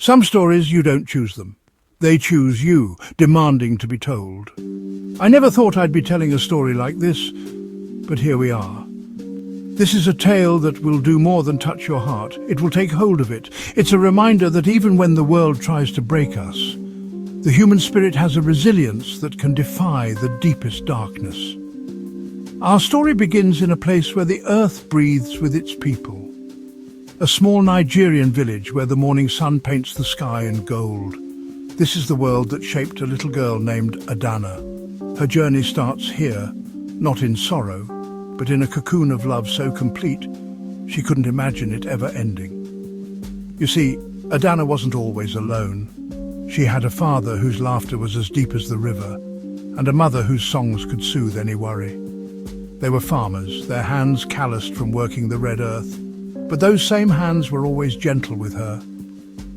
Some stories, you don't choose them. They choose you, demanding to be told. I never thought I'd be telling a story like this, but here we are. This is a tale that will do more than touch your heart. It will take hold of it. It's a reminder that even when the world tries to break us, the human spirit has a resilience that can defy the deepest darkness. Our story begins in a place where the earth breathes with its people. A small Nigerian village where the morning sun paints the sky in gold. This is the world that shaped a little girl named Adana. Her journey starts here, not in sorrow, but in a cocoon of love so complete she couldn't imagine it ever ending. You see, Adana wasn't always alone. She had a father whose laughter was as deep as the river, and a mother whose songs could soothe any worry. They were farmers, their hands calloused from working the red earth, but those same hands were always gentle with her.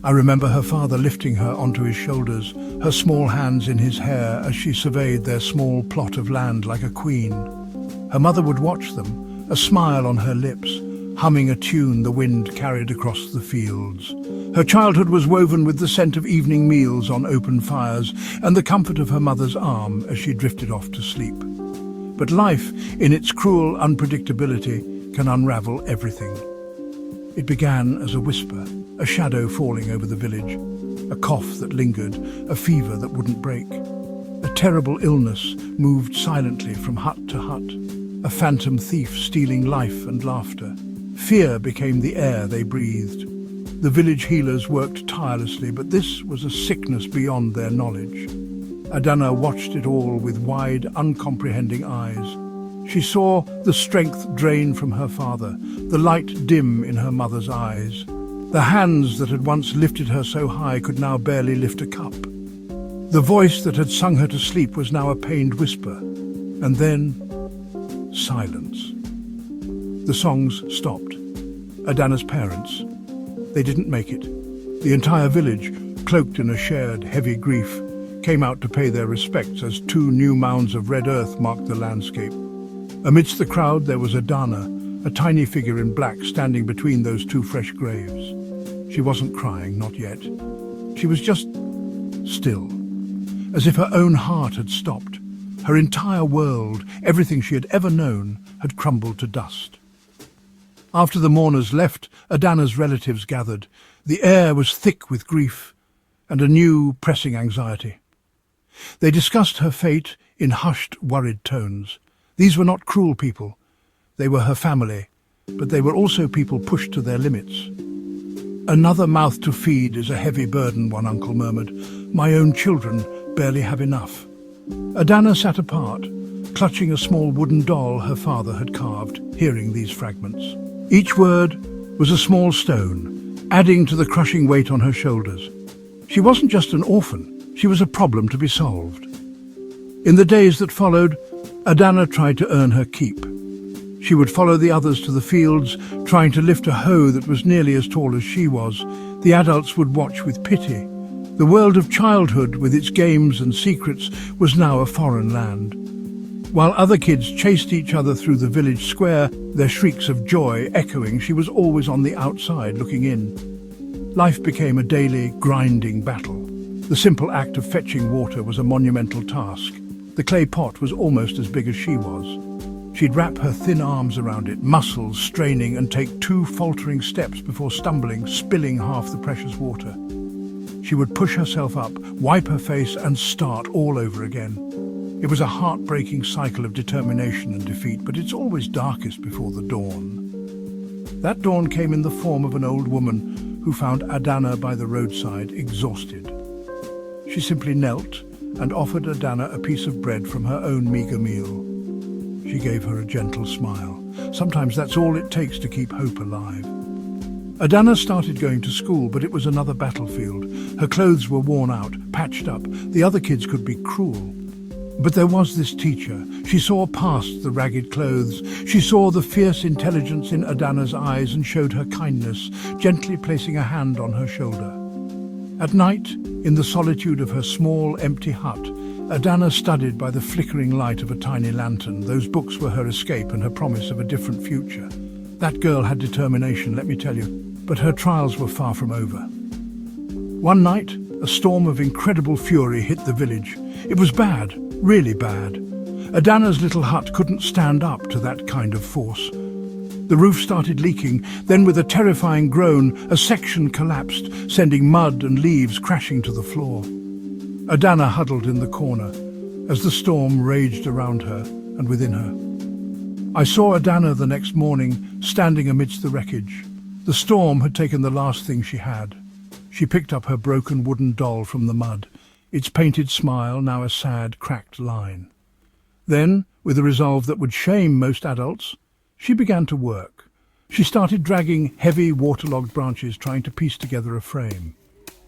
I remember her father lifting her onto his shoulders, her small hands in his hair as she surveyed their small plot of land like a queen. Her mother would watch them, a smile on her lips, humming a tune the wind carried across the fields. Her childhood was woven with the scent of evening meals on open fires and the comfort of her mother's arm as she drifted off to sleep. But life, in its cruel unpredictability, can unravel everything. It began as a whisper, a shadow falling over the village, a cough that lingered, a fever that wouldn't break. A terrible illness moved silently from hut to hut, a phantom thief stealing life and laughter. Fear became the air they breathed. The village healers worked tirelessly, but this was a sickness beyond their knowledge. Adana watched it all with wide, uncomprehending eyes. She saw the strength drain from her father, the light dim in her mother's eyes. The hands that had once lifted her so high could now barely lift a cup. The voice that had sung her to sleep was now a pained whisper. And then, silence. The songs stopped. Adana's parents. They didn't make it. The entire village, cloaked in a shared, heavy grief, came out to pay their respects as two new mounds of red earth marked the landscape. Amidst the crowd there was Adana, a tiny figure in black standing between those two fresh graves. She wasn't crying, not yet. She was just still, as if her own heart had stopped. Her entire world, everything she had ever known, had crumbled to dust. After the mourners left, Adana's relatives gathered. The air was thick with grief and a new, pressing anxiety. They discussed her fate in hushed, worried tones. These were not cruel people. They were her family, but they were also people pushed to their limits. Another mouth to feed is a heavy burden, one uncle murmured. My own children barely have enough. Adana sat apart, clutching a small wooden doll her father had carved, hearing these fragments. Each word was a small stone, adding to the crushing weight on her shoulders. She wasn't just an orphan, she was a problem to be solved. In the days that followed, Adana tried to earn her keep. She would follow the others to the fields, trying to lift a hoe that was nearly as tall as she was. The adults would watch with pity. The world of childhood, with its games and secrets, was now a foreign land. While other kids chased each other through the village square, their shrieks of joy echoing, she was always on the outside looking in. Life became a daily, grinding battle. The simple act of fetching water was a monumental task. The clay pot was almost as big as she was. She'd wrap her thin arms around it, muscles straining, and take 2 faltering steps before stumbling, spilling half the precious water. She would push herself up, wipe her face, and start all over again. It was a heartbreaking cycle of determination and defeat, but it's always darkest before the dawn. That dawn came in the form of an old woman who found Adana by the roadside, exhausted. She simply knelt and offered Adana a piece of bread from her own meager meal. She gave her a gentle smile. Sometimes that's all it takes to keep hope alive. Adana started going to school, but it was another battlefield. Her clothes were worn out, patched up. The other kids could be cruel. But there was this teacher. She saw past the ragged clothes. She saw the fierce intelligence in Adana's eyes and showed her kindness, gently placing a hand on her shoulder. At night, in the solitude of her small, empty hut, Adana studied by the flickering light of a tiny lantern. Those books were her escape and her promise of a different future. That girl had determination, let me tell you, but her trials were far from over. One night, a storm of incredible fury hit the village. It was bad, really bad. Adana's little hut couldn't stand up to that kind of force. The roof started leaking, then with a terrifying groan, a section collapsed, sending mud and leaves crashing to the floor. Adana huddled in the corner as the storm raged around her and within her. I saw Adana the next morning, standing amidst the wreckage. The storm had taken the last thing she had. She picked up her broken wooden doll from the mud, its painted smile now a sad, cracked line. Then, with a resolve that would shame most adults, she began to work. She started dragging heavy, waterlogged branches, trying to piece together a frame.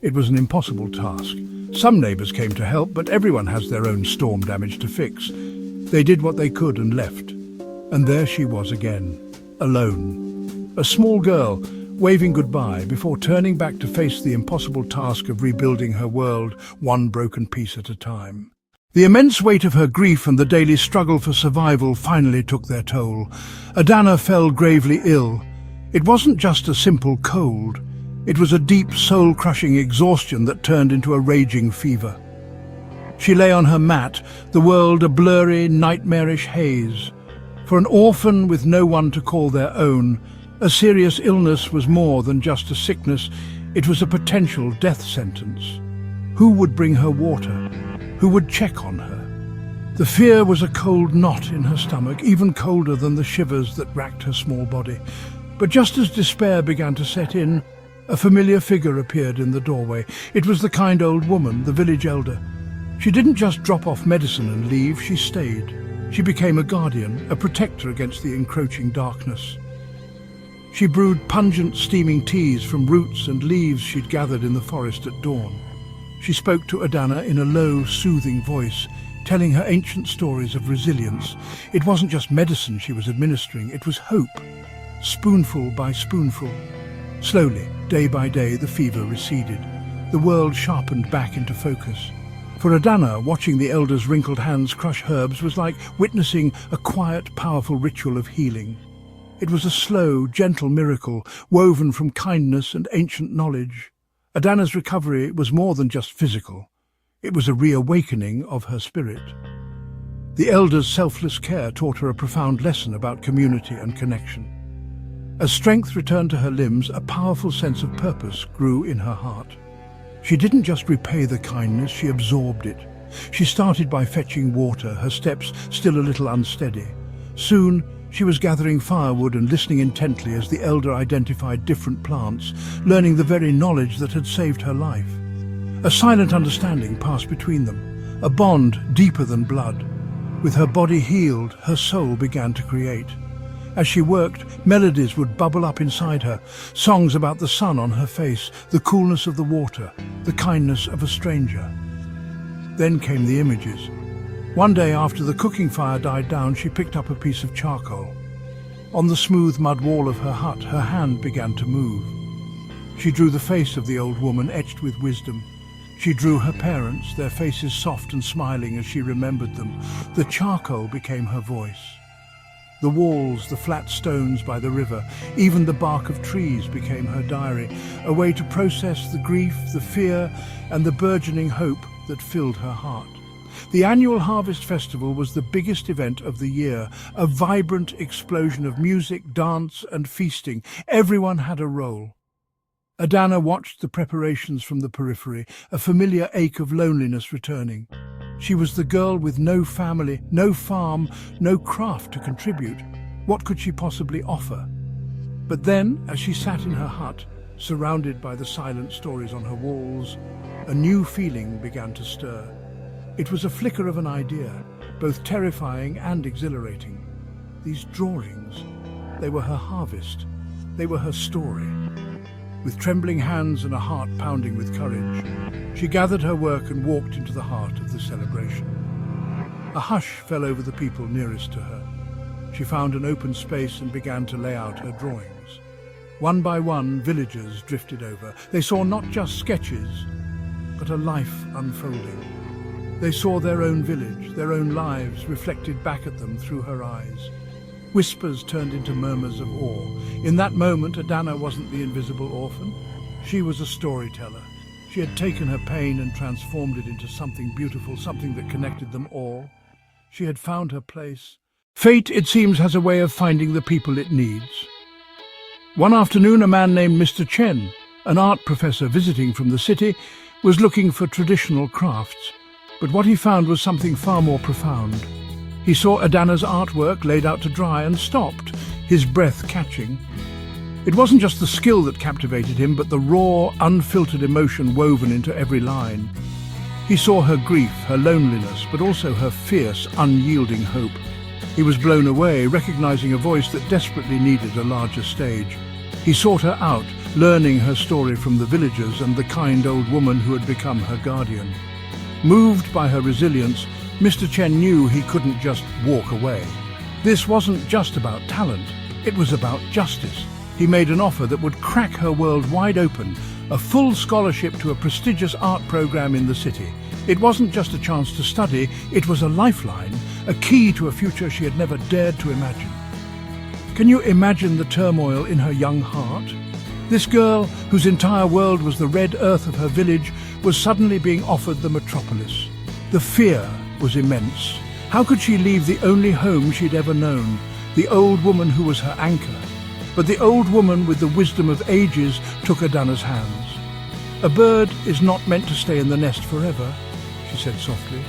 It was an impossible task. Some neighbours came to help, but everyone has their own storm damage to fix. They did what they could and left. And there she was again, alone. A small girl, waving goodbye before turning back to face the impossible task of rebuilding her world one broken piece at a time. The immense weight of her grief and the daily struggle for survival finally took their toll. Adana fell gravely ill. It wasn't just a simple cold. It was a deep, soul-crushing exhaustion that turned into a raging fever. She lay on her mat, the world a blurry, nightmarish haze. For an orphan with no one to call their own, a serious illness was more than just a sickness. It was a potential death sentence. Who would bring her water? Who would check on her? The fear was a cold knot in her stomach, even colder than the shivers that racked her small body. But just as despair began to set in, a familiar figure appeared in the doorway. It was the kind old woman, the village elder. She didn't just drop off medicine and leave, she stayed. She became a guardian, a protector against the encroaching darkness. She brewed pungent, steaming teas from roots and leaves she'd gathered in the forest at dawn. She spoke to Adana in a low, soothing voice, telling her ancient stories of resilience. It wasn't just medicine she was administering, it was hope, spoonful by spoonful. Slowly, day by day, the fever receded. The world sharpened back into focus. For Adana, watching the elder's wrinkled hands crush herbs was like witnessing a quiet, powerful ritual of healing. It was a slow, gentle miracle, woven from kindness and ancient knowledge. Adana's recovery was more than just physical. It was a reawakening of her spirit. The elder's selfless care taught her a profound lesson about community and connection. As strength returned to her limbs, a powerful sense of purpose grew in her heart. She didn't just repay the kindness, she absorbed it. She started by fetching water, her steps still a little unsteady. Soon, she was gathering firewood and listening intently as the elder identified different plants, learning the very knowledge that had saved her life. A silent understanding passed between them, a bond deeper than blood. With her body healed, her soul began to create. As she worked, melodies would bubble up inside her, songs about the sun on her face, the coolness of the water, the kindness of a stranger. Then came the images. One day after the cooking fire died down, she picked up a piece of charcoal. On the smooth mud wall of her hut, her hand began to move. She drew the face of the old woman etched with wisdom. She drew her parents, their faces soft and smiling as she remembered them. The charcoal became her voice. The walls, the flat stones by the river, even the bark of trees became her diary, a way to process the grief, the fear, and the burgeoning hope that filled her heart. The annual Harvest Festival was the biggest event of the year, a vibrant explosion of music, dance, and feasting. Everyone had a role. Adana watched the preparations from the periphery, a familiar ache of loneliness returning. She was the girl with no family, no farm, no craft to contribute. What could she possibly offer? But then, as she sat in her hut, surrounded by the silent stories on her walls, a new feeling began to stir. It was a flicker of an idea, both terrifying and exhilarating. These drawings, they were her harvest. They were her story. With trembling hands and a heart pounding with courage, she gathered her work and walked into the heart of the celebration. A hush fell over the people nearest to her. She found an open space and began to lay out her drawings. One by one, villagers drifted over. They saw not just sketches, but a life unfolding. They saw their own village, their own lives reflected back at them through her eyes. Whispers turned into murmurs of awe. In that moment, Adana wasn't the invisible orphan. She was a storyteller. She had taken her pain and transformed it into something beautiful, something that connected them all. She had found her place. Fate, it seems, has a way of finding the people it needs. One afternoon, a man named Mr. Chen, an art professor visiting from the city, was looking for traditional crafts. But what he found was something far more profound. He saw Adana's artwork laid out to dry and stopped, his breath catching. It wasn't just the skill that captivated him, but the raw, unfiltered emotion woven into every line. He saw her grief, her loneliness, but also her fierce, unyielding hope. He was blown away, recognizing a voice that desperately needed a larger stage. He sought her out, learning her story from the villagers and the kind old woman who had become her guardian. Moved by her resilience, Mr. Chen knew he couldn't just walk away. This wasn't just about talent, it was about justice. He made an offer that would crack her world wide open, a full scholarship to a prestigious art program in the city. It wasn't just a chance to study, it was a lifeline, a key to a future she had never dared to imagine. Can you imagine the turmoil in her young heart? This girl, whose entire world was the red earth of her village, was suddenly being offered the metropolis. The fear was immense. How could she leave the only home she'd ever known, the old woman who was her anchor? But the old woman with the wisdom of ages took Adana's hands. "A bird is not meant to stay in the nest forever," she said softly.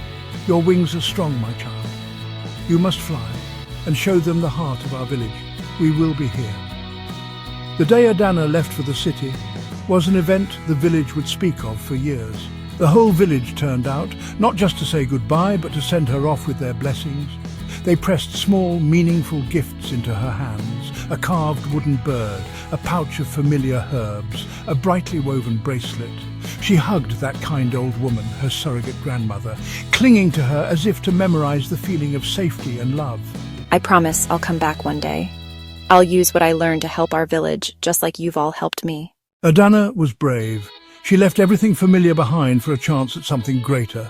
"Your wings are strong, my child. You must fly and show them the heart of our village. We will be here." The day Adana left for the city was an event the village would speak of for years. The whole village turned out, not just to say goodbye, but to send her off with their blessings. They pressed small, meaningful gifts into her hands, a carved wooden bird, a pouch of familiar herbs, a brightly woven bracelet. She hugged that kind old woman, her surrogate grandmother, clinging to her as if to memorize the feeling of safety and love. "I promise I'll come back one day. I'll use what I learned to help our village, just like you've all helped me." Adana was brave. She left everything familiar behind for a chance at something greater.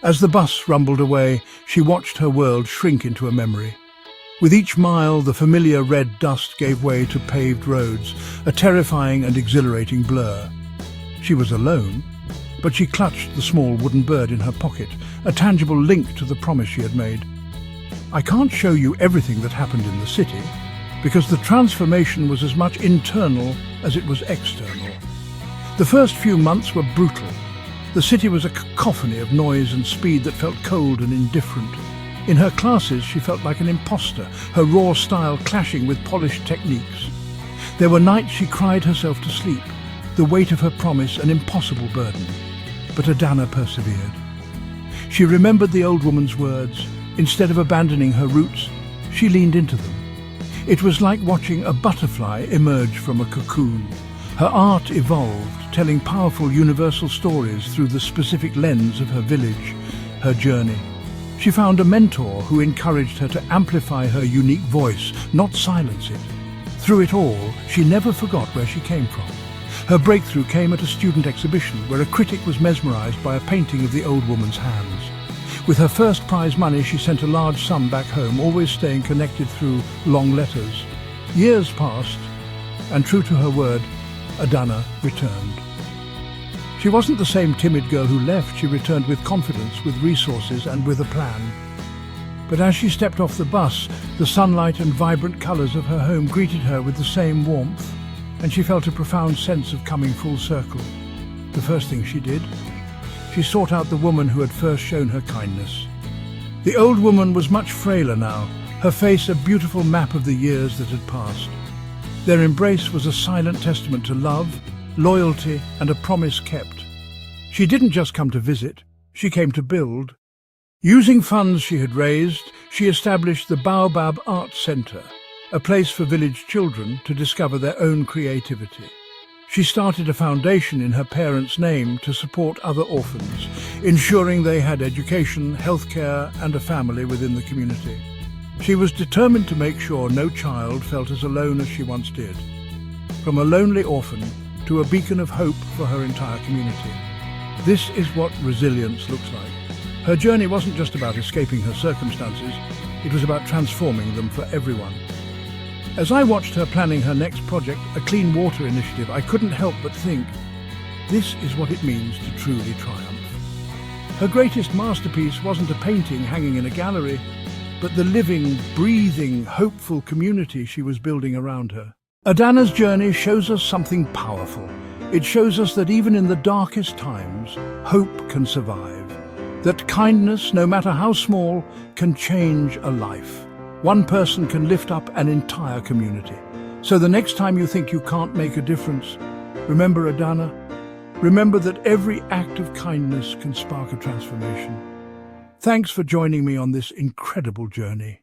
As the bus rumbled away, she watched her world shrink into a memory. With each mile, the familiar red dust gave way to paved roads, a terrifying and exhilarating blur. She was alone, but she clutched the small wooden bird in her pocket, a tangible link to the promise she had made. I can't show you everything that happened in the city, because the transformation was as much internal as it was external. The first few months were brutal. The city was a cacophony of noise and speed that felt cold and indifferent. In her classes, she felt like an imposter, her raw style clashing with polished techniques. There were nights she cried herself to sleep, the weight of her promise an impossible burden. But Adana persevered. She remembered the old woman's words. Instead of abandoning her roots, she leaned into them. It was like watching a butterfly emerge from a cocoon. Her art evolved, telling powerful universal stories through the specific lens of her village, her journey. She found a mentor who encouraged her to amplify her unique voice, not silence it. Through it all, she never forgot where she came from. Her breakthrough came at a student exhibition where a critic was mesmerized by a painting of the old woman's hands. With her first prize money, she sent a large sum back home, always staying connected through long letters. Years passed, and true to her word, Adana returned. She wasn't the same timid girl who left. She returned with confidence, with resources, and with a plan. But as she stepped off the bus, the sunlight and vibrant colours of her home greeted her with the same warmth, and she felt a profound sense of coming full circle. The first thing she did, she sought out the woman who had first shown her kindness. The old woman was much frailer now, her face a beautiful map of the years that had passed. Their embrace was a silent testament to love, loyalty, and a promise kept. She didn't just come to visit, she came to build. Using funds she had raised, she established the Baobab Art Centre, a place for village children to discover their own creativity. She started a foundation in her parents' name to support other orphans, ensuring they had education, healthcare, and a family within the community. She was determined to make sure no child felt as alone as she once did. From a lonely orphan to a beacon of hope for her entire community. This is what resilience looks like. Her journey wasn't just about escaping her circumstances, it was about transforming them for everyone. As I watched her planning her next project, a clean water initiative, I couldn't help but think, This is what it means to truly triumph. Her greatest masterpiece wasn't a painting hanging in a gallery, but the living, breathing, hopeful community she was building around her. Adana's journey shows us something powerful. It shows us that even in the darkest times, hope can survive. That kindness, no matter how small, can change a life. One person can lift up an entire community. So the next time you think you can't make a difference, remember Adana. Remember that every act of kindness can spark a transformation. Thanks for joining me on this incredible journey.